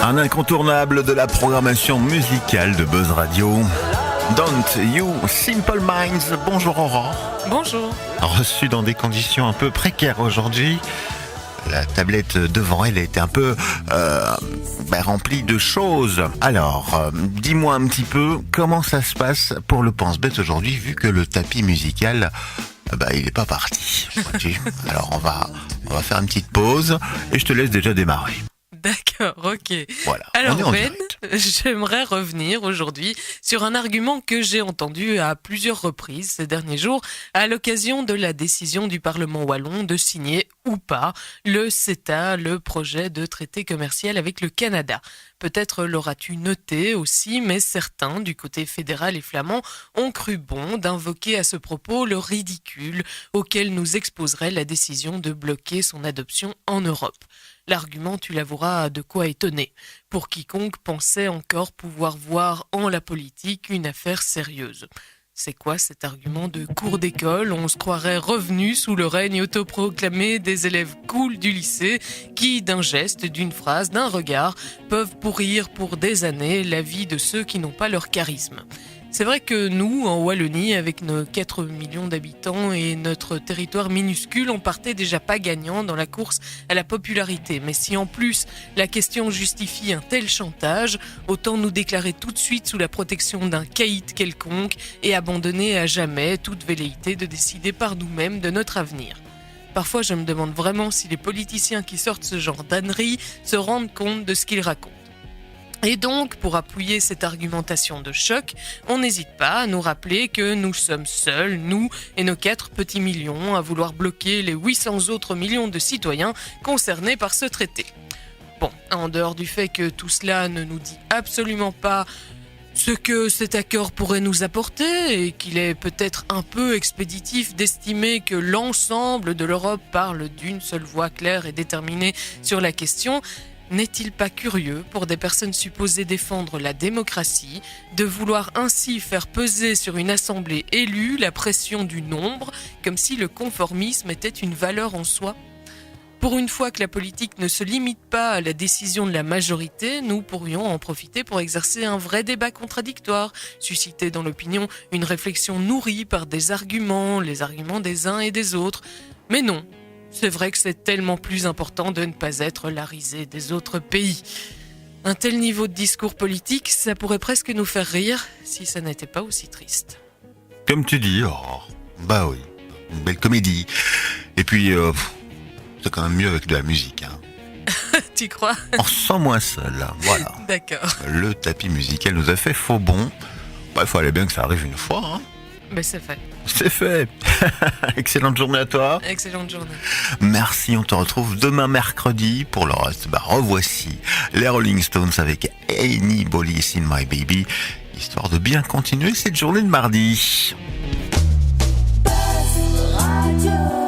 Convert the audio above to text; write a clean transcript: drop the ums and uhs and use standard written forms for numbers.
Un incontournable de la programmation musicale de Buzz Radio. Don't You Simple Minds. Bonjour Aurore. Bonjour. Reçue dans des conditions un peu précaires aujourd'hui. La tablette devant elle était un peu remplie de choses. Alors, dis-moi un petit peu comment ça se passe pour le pense-bête aujourd'hui, vu que le tapis musical, il n'est pas parti. Alors, on va faire une petite pause et je te laisse déjà démarrer. D'accord, ok. Voilà. Alors on est en Ben, direct. j'aimerais revenir aujourd'hui sur un argument que j'ai entendu à plusieurs reprises ces derniers jours à l'occasion de la décision du Parlement wallon de signer ou pas le CETA, le projet de traité commercial avec le Canada. Peut-être l'auras-tu noté aussi, mais certains du côté fédéral et flamand ont cru bon d'invoquer à ce propos le ridicule auquel nous exposerait la décision de bloquer son adoption en Europe. L'argument, tu l'avoueras, a de quoi étonner, pour quiconque pensait encore pouvoir voir en la politique une affaire sérieuse. C'est quoi cet argument de cours d'école ? On se croirait revenu sous le règne autoproclamé des élèves cool du lycée qui, d'un geste, d'une phrase, d'un regard, peuvent pourrir pour des années la vie de ceux qui n'ont pas leur charisme. C'est vrai que nous, en Wallonie, avec nos 4 millions d'habitants et notre territoire minuscule, on partait déjà pas gagnant dans la course à la popularité. Mais si en plus la question justifie un tel chantage, autant nous déclarer tout de suite sous la protection d'un caïd quelconque et abandonner à jamais toute velléité de décider par nous-mêmes de notre avenir. Parfois, je me demande vraiment si les politiciens qui sortent ce genre d'âneries se rendent compte de ce qu'ils racontent. Et donc, pour appuyer cette argumentation de choc, on n'hésite pas à nous rappeler que nous sommes seuls, nous et nos 4 petits millions, à vouloir bloquer les 800 autres millions de citoyens concernés par ce traité. Bon, en dehors du fait que tout cela ne nous dit absolument pas ce que cet accord pourrait nous apporter et qu'il est peut-être un peu expéditif d'estimer que l'ensemble de l'Europe parle d'une seule voix claire et déterminée sur la question, n'est-il pas curieux pour des personnes supposées défendre la démocratie de vouloir ainsi faire peser sur une assemblée élue la pression du nombre, comme si le conformisme était une valeur en soi ? Pour une fois que la politique ne se limite pas à la décision de la majorité, nous pourrions en profiter pour exercer un vrai débat contradictoire, susciter dans l'opinion une réflexion nourrie par des arguments, les arguments des uns et des autres. Mais non. C'est vrai que c'est tellement plus important de ne pas être la risée des autres pays. Un tel niveau de discours politique, ça pourrait presque nous faire rire si ça n'était pas aussi triste. Comme tu dis, oui, une belle comédie. Et puis, c'est quand même mieux avec de la musique. Tu crois ? On se sent moins seul, voilà. D'accord. Le tapis musical nous a fait faux bond. Il fallait bien que ça arrive une fois. Mais c'est fait. C'est fait. Excellente journée à toi. Excellente journée. Merci, on te retrouve demain mercredi. Pour le reste, revoici les Rolling Stones avec Anybody's in My Baby, histoire de bien continuer cette journée de mardi. Buzz Radio.